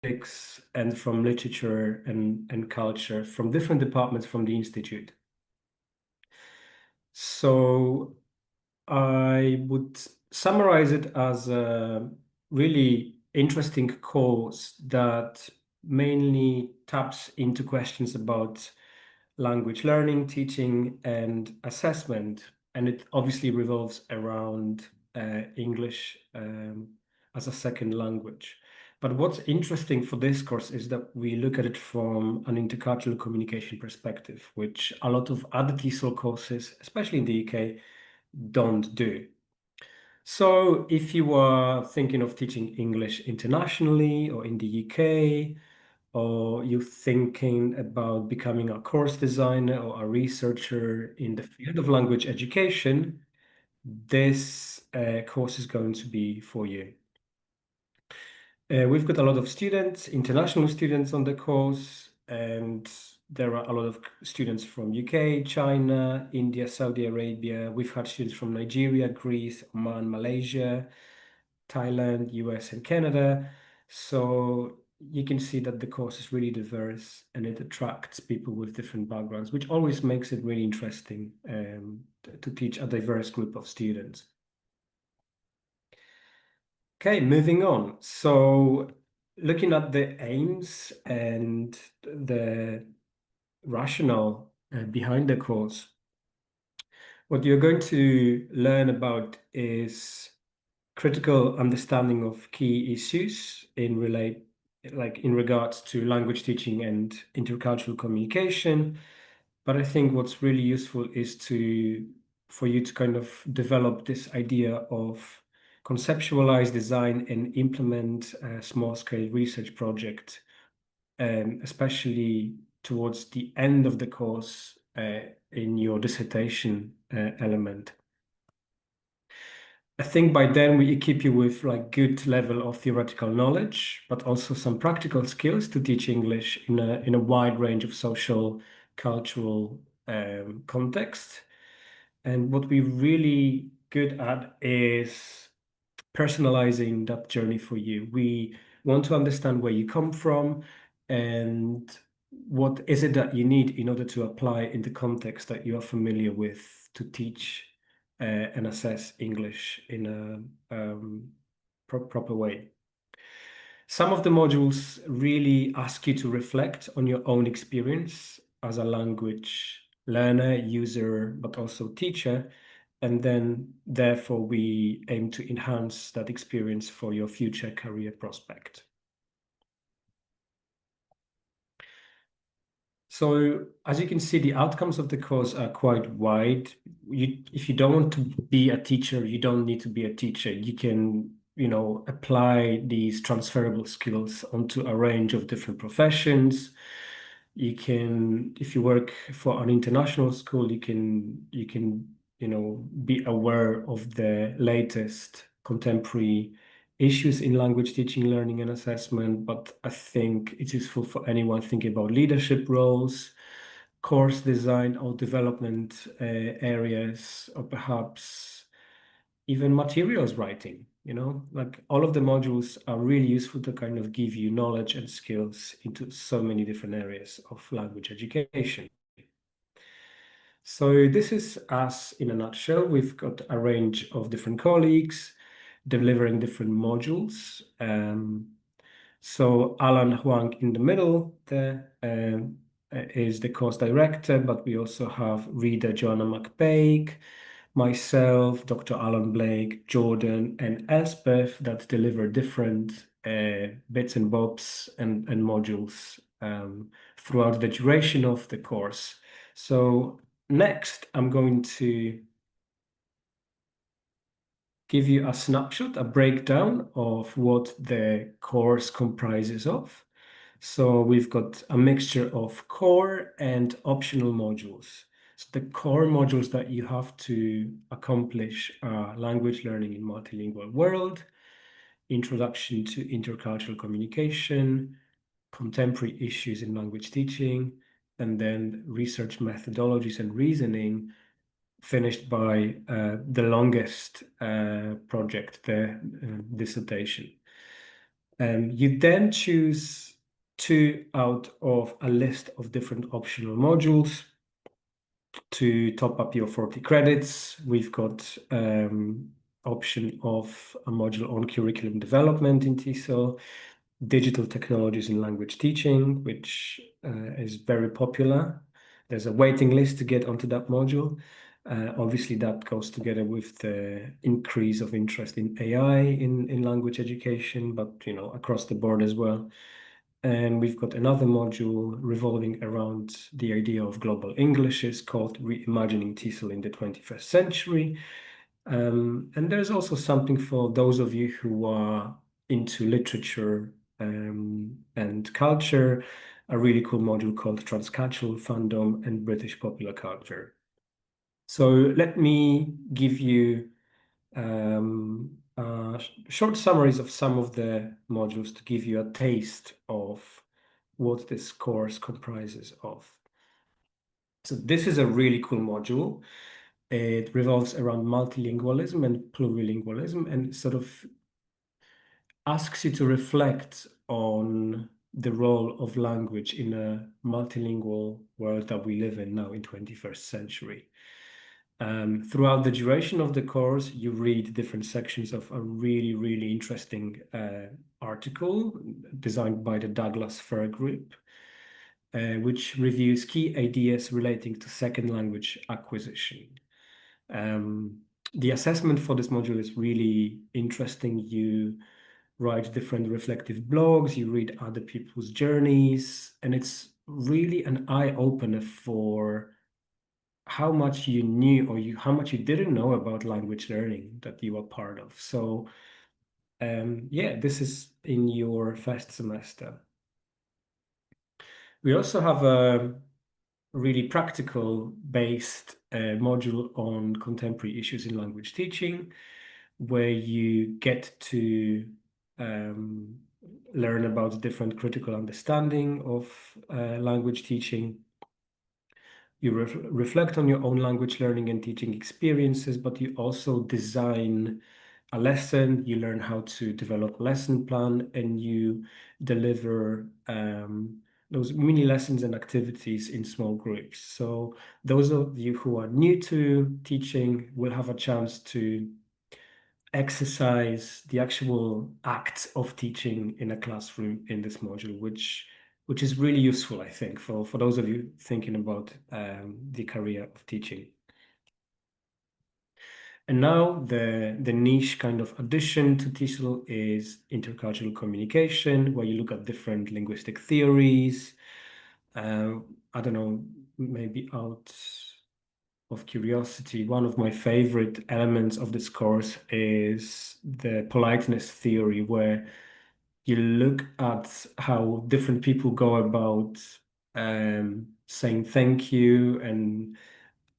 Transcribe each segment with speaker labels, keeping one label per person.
Speaker 1: and from literature and culture from different departments from the Institute. So I would summarize it as a really interesting course that mainly taps into questions about language learning, teaching, and assessment. And it obviously revolves around English as a second language. But what's interesting for this course is that we look at it from an intercultural communication perspective, which a lot of other TESOL courses, especially in the UK, don't do. So if you are thinking of teaching English internationally or in the UK, or you're thinking about becoming a course designer or a researcher in the field of language education, this course is going to be for you. We've got a lot of students, international students on the course, and there are a lot of students from UK, China, India, Saudi Arabia. We've had students from Nigeria, Greece, Oman, Malaysia, Thailand, US, and Canada. So you can see that the course is really diverse and it attracts people with different backgrounds, which always makes it really interesting to teach a diverse group of students. Okay, moving on. So looking at the aims and the rationale behind the course, what you're going to learn about is critical understanding of key issues in regards to language teaching and intercultural communication. But I think what's really useful is for you to kind of develop this idea of conceptualize, design, and implement a small-scale research project, especially towards the end of the course in your dissertation element. I think by then we equip you with like good level of theoretical knowledge, but also some practical skills to teach English in a wide range of social, cultural context. And what we're really good at is personalizing that journey for you. We want to understand where you come from and what is it that you need in order to apply in the context that you are familiar with to teach and assess English in a proper way. Some of the modules really ask you to reflect on your own experience as a language learner, user, but also teacher. And then, therefore, we aim to enhance that experience for your future career prospect. So as you can see, the outcomes of the course are quite wide. If you don't want to be a teacher, you don't need to be a teacher. You can, apply these transferable skills onto a range of different professions. You can, if you work for an international school, you can, be aware of the latest contemporary issues in language teaching, learning, and assessment, but I think it's useful for anyone thinking about leadership roles, course design or development areas, or perhaps even materials writing. Like all of the modules are really useful to kind of give you knowledge and skills into so many different areas of language education. So this is us in a nutshell. We've got a range of different colleagues delivering different modules. So Alan Huang in the middle there is the course director, but we also have reader Joanna McPake, myself, Dr. Alan Blake, Jordan, and Elspeth that deliver different bits and bobs and modules throughout the duration of the course. So next, I'm going to give you a snapshot, a breakdown of what the course comprises of. So we've got a mixture of core and optional modules. So the core modules that you have to accomplish are language learning in multilingual world, introduction to intercultural communication, contemporary issues in language teaching, and then research methodologies and reasoning, finished by the longest project, the dissertation. You then choose two out of a list of different optional modules to top up your 40 credits. We've got option of a module on curriculum development in TESOL, digital technologies in language teaching, which is very popular. There's a waiting list to get onto that module. Obviously, that goes together with the increase of interest in AI in language education, but across the board as well. And we've got another module revolving around the idea of global English. It's called Reimagining TESOL in the 21st Century. And there's also something for those of you who are into literature and culture, a really cool module called Transcultural Fandom and British Popular Culture. So let me give you short summaries of some of the modules to give you a taste of what this course comprises of. So this is a really cool module. It revolves around multilingualism and plurilingualism and sort of asks you to reflect on the role of language in a multilingual world that we live in now in 21st century. Throughout the duration of the course, you read different sections of a really, really interesting article designed by the Douglas Fir Group, which reviews key ideas relating to second language acquisition. The assessment for this module is really interesting. You write different reflective blogs, you read other people's journeys, and it's really an eye-opener for how much you knew or how much you didn't know about language learning that you are part of. So yeah, this is in your first semester. We also have a really practical based module on contemporary issues in language teaching, where you get to learn about different critical understanding of language teaching. You reflect on your own language learning and teaching experiences, but you also design a lesson, you learn how to develop a lesson plan, and you deliver those mini lessons and activities in small groups. So those of you who are new to teaching will have a chance to exercise the actual act of teaching in a classroom in this module, which is really useful, I think, for those of you thinking about the career of teaching. And now the niche kind of addition to TESOL is intercultural communication, where you look at different linguistic theories. I don't know, maybe out of curiosity, one of my favorite elements of this course is the politeness theory, where you look at how different people go about saying thank you and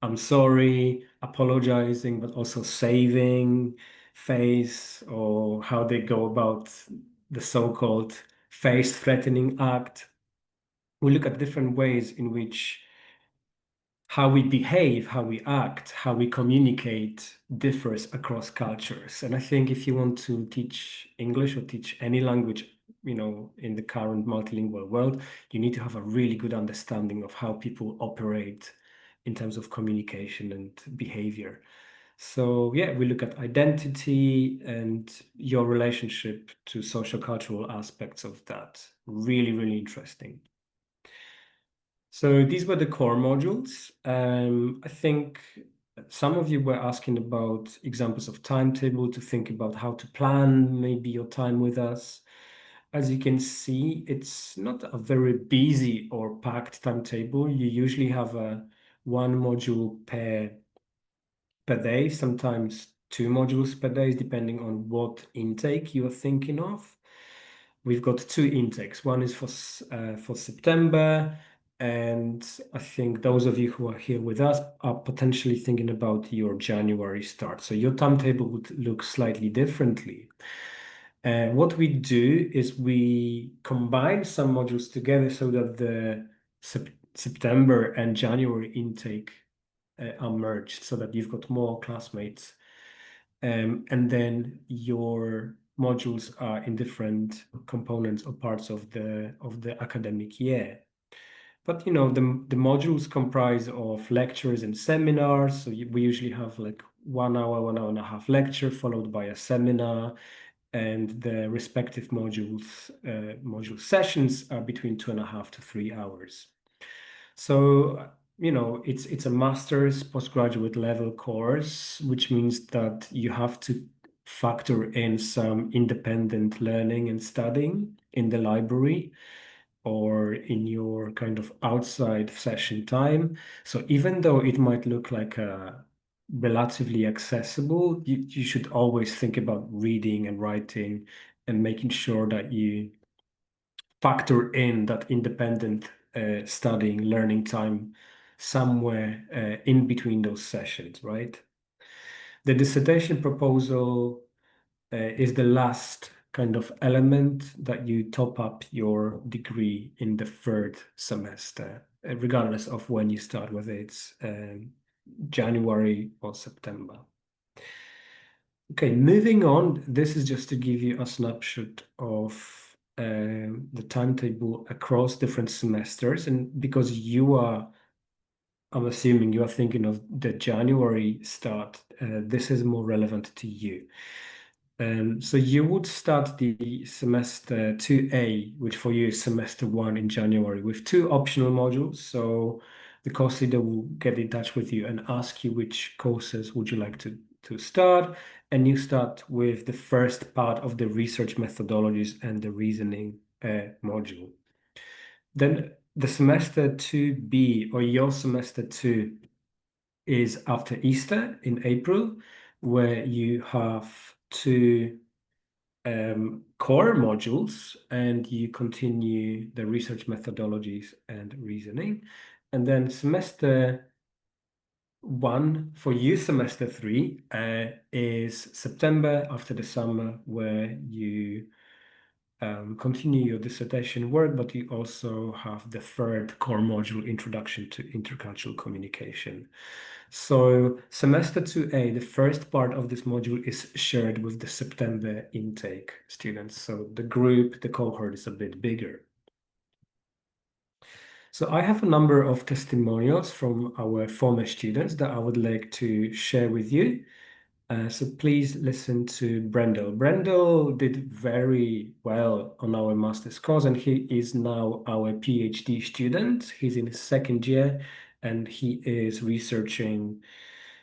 Speaker 1: I'm sorry, apologizing, but also saving face, or how they go about the so-called face-threatening act. We look at different ways in which how we behave, how we act, how we communicate differs across cultures. And I think if you want to teach English or teach any language, in the current multilingual world, you need to have a really good understanding of how people operate in terms of communication and behavior. So yeah, we look at identity and your relationship to social cultural aspects of that. Really, really interesting. So these were the core modules. I think some of you were asking about examples of timetable to think about how to plan maybe your time with us. As you can see, it's not a very busy or packed timetable. You usually have one module per day, sometimes two modules per day, depending on what intake you are thinking of. We've got two intakes. One is for September, and I think those of you who are here with us are potentially thinking about your January start. So your timetable would look slightly differently. What we do is we combine some modules together so that the September and January intake are merged, so that you've got more classmates. And then your modules are in different components or parts of the academic year. But the modules comprise of lectures and seminars. So we usually have like 1 hour, 1 hour and a half lecture followed by a seminar, and the respective module sessions are between 2.5 to 3 hours. So it's a master's postgraduate level course, which means that you have to factor in some independent learning and studying in the library or in your kind of outside session time. So even though it might look like a relatively accessible, you should always think about reading and writing and making sure that you factor in that independent studying, learning time somewhere in between those sessions, right? The dissertation proposal is the last kind of element that you top up your degree in the 3rd semester, regardless of when you start, whether it's January or September. Okay, moving on. This is just to give you a snapshot of the timetable across different semesters, and because I'm assuming you are thinking of the January start, this is more relevant to you. So you would start the semester 2A, which for you is semester 1 in January, with 2 optional modules. So the course leader will get in touch with you and ask you which courses would you like to start. And you start with the first part of the research methodologies and the reasoning module. Then the semester 2B, or your semester 2, is after Easter in April, where you have 2 core modules and you continue the research methodologies and reasoning. And then semester 1 for you, semester 3, is September after the summer, where you continue your dissertation work, but you also have the 3rd core module, Introduction to Intercultural Communication. So semester 2A, the first part of this module is shared with the September intake students. So the cohort is a bit bigger. So I have a number of testimonials from our former students that I would like to share with you. So please listen to Brendel. Brendel did very well on our master's course, and he is now our PhD student. He's in his 2nd year, and he is researching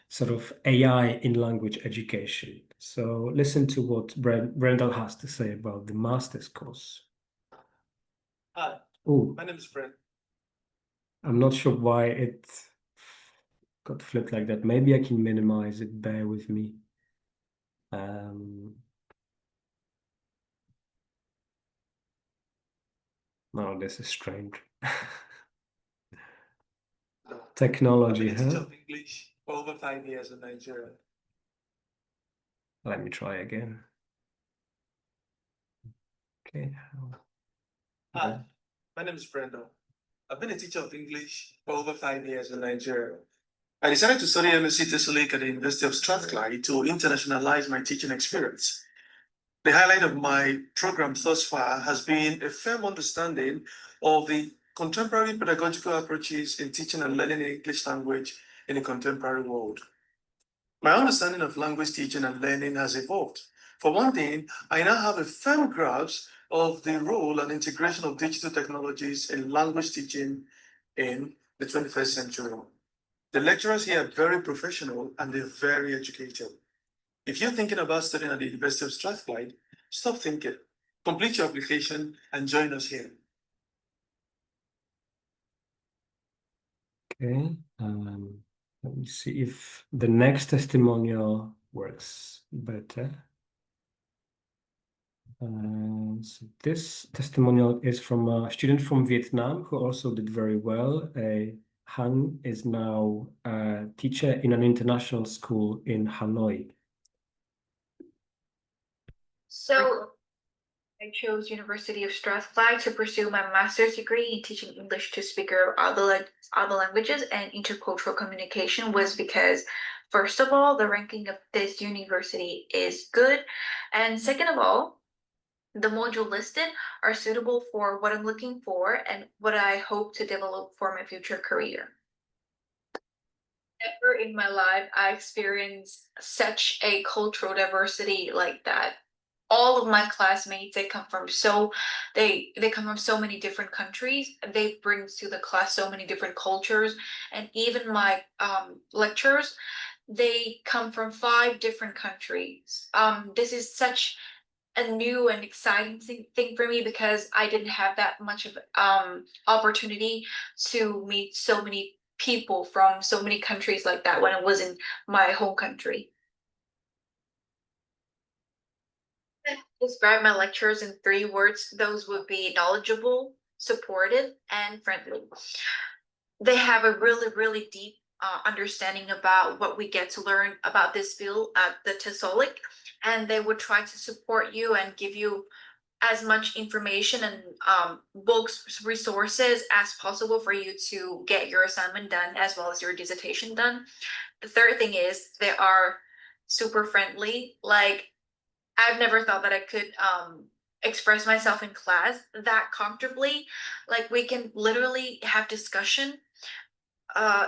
Speaker 1: sort of AI in language education. So listen to what Brendel has to say about the master's course.
Speaker 2: Hi,
Speaker 1: Oh,
Speaker 2: my name is Brent.
Speaker 1: I'm not sure why it got flipped like that. Maybe I can minimize it. Bear with me. No, this is strange. Technology,
Speaker 2: I've been a teacher
Speaker 1: huh?
Speaker 2: of English for over 5 years in Nigeria.
Speaker 1: Let me try again. Okay.
Speaker 2: Hi, my name is Brendo. I've been a teacher of English for over 5 years in Nigeria. I decided to study MSc TESOLIC at the University of Strathclyde to internationalize my teaching experience. The highlight of my program thus far has been a firm understanding of the contemporary pedagogical approaches in teaching and learning the English language in the contemporary world. My understanding of language teaching and learning has evolved. For one thing, I now have a firm grasp of the role and integration of digital technologies in language teaching in the 21st century. The lecturers here are very professional and they're very educated. If you're thinking about studying at the University of Strathclyde, stop thinking, complete your application and join us here.
Speaker 1: Okay. Let me see if the next testimonial works better. So this testimonial is from a student from Vietnam who also did very well. Han is now a teacher in an international school in Hanoi.
Speaker 3: So I chose University of Strathclyde to pursue my master's degree in teaching English to speakers of other languages and intercultural communication was because first of all, the ranking of this university is good. And second of all, the module listed are suitable for what I'm looking for and what I hope to develop for my future career. Never in my life I experienced such a cultural diversity like that. All of my classmates, they come from so many different countries. They bring to the class so many different cultures, and even my lecturers, they come from 5 different countries. This is such a new and exciting thing for me because I didn't have that much of opportunity to meet so many people from so many countries like that when I was in my home country. Describe my lecturers in 3 words, those would be knowledgeable, supportive, and friendly. They have a really, really deep understanding about what we get to learn about this field at the TESOLIC, and they would try to support you and give you as much information and books, resources as possible for you to get your assignment done as well as your dissertation done. The third thing is they are super friendly. Like, I've never thought that I could express myself in class that comfortably. Like, we can literally have discussion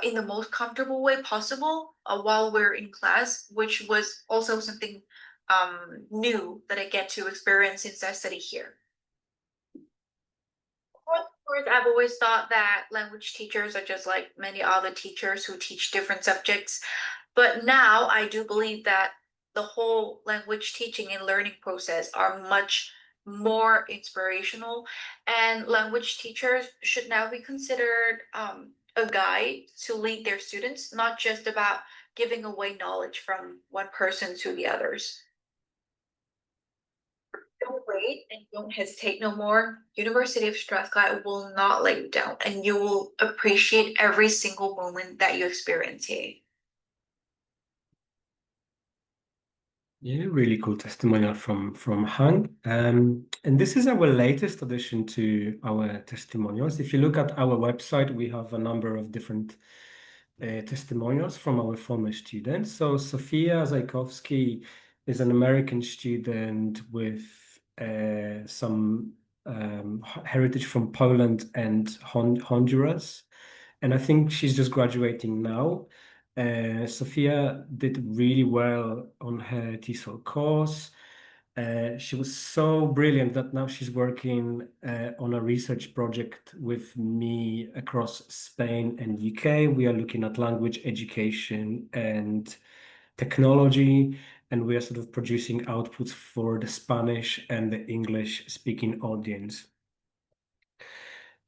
Speaker 3: in the most comfortable way possible while we're in class, which was also something new that I get to experience since I study here. Of course, I've always thought that language teachers are just like many other teachers who teach different subjects. But now I do believe that the whole language teaching and learning process are much more inspirational, and language teachers should now be considered a guide to lead their students, not just about giving away knowledge from one person to the others. Don't wait and don't hesitate no more. University of Strathclyde will not let you down, and you will appreciate every single moment that you experience here.
Speaker 1: Yeah, really cool testimonial from Hang. And this is our latest addition to our testimonials. If you look at our website, we have a number of different testimonials from our former students. So Sofia Zajkowski is an American student with some heritage from Poland and Honduras. And I think she's just graduating now. Sophia did really well on her TESOL course. She was so brilliant that now she's working on a research project with me across Spain and UK. We are looking at language education and technology, and we are sort of producing outputs for the Spanish and the English speaking audience.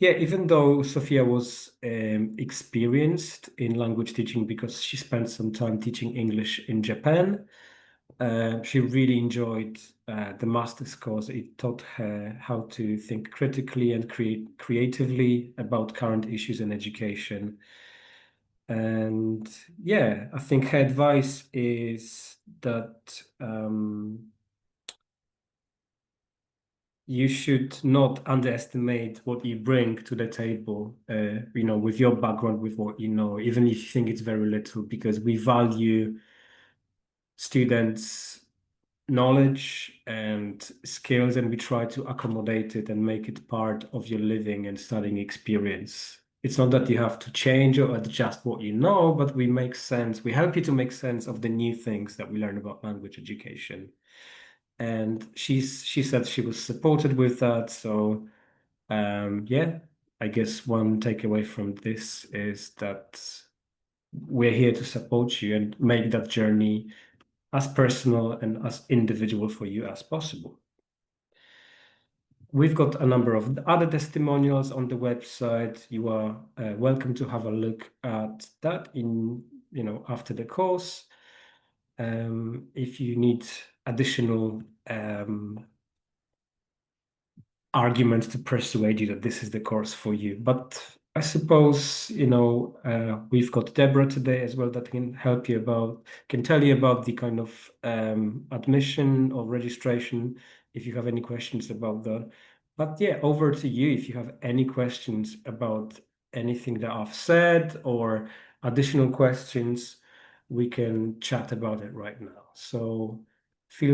Speaker 1: Yeah, even though Sophia was experienced in language teaching because she spent some time teaching English in Japan, she really enjoyed the master's course. It taught her how to think critically and creatively about current issues in education. And yeah, I think her advice is that you should not underestimate what you bring to the table, with your background, with what you know, even if you think it's very little, because we value students' knowledge and skills, and we try to accommodate it and make it part of your living and studying experience. It's not that you have to change or adjust what you know, but we make sense. We help you to make sense of the new things that we learn about language education. And she said she was supported with that. So yeah, I guess one takeaway from this is that we're here to support you and make that journey as personal and as individual for you as possible. We've got a number of other testimonials on the website. You are welcome to have a look at that after the course. If you need additional arguments to persuade you that this is the course for you. But I suppose, we've got Deborah today as well that can tell you about the kind of admission or registration if you have any questions about that. But yeah, over to you if you have any questions about anything that I've said or additional questions. we can chat about it right now. So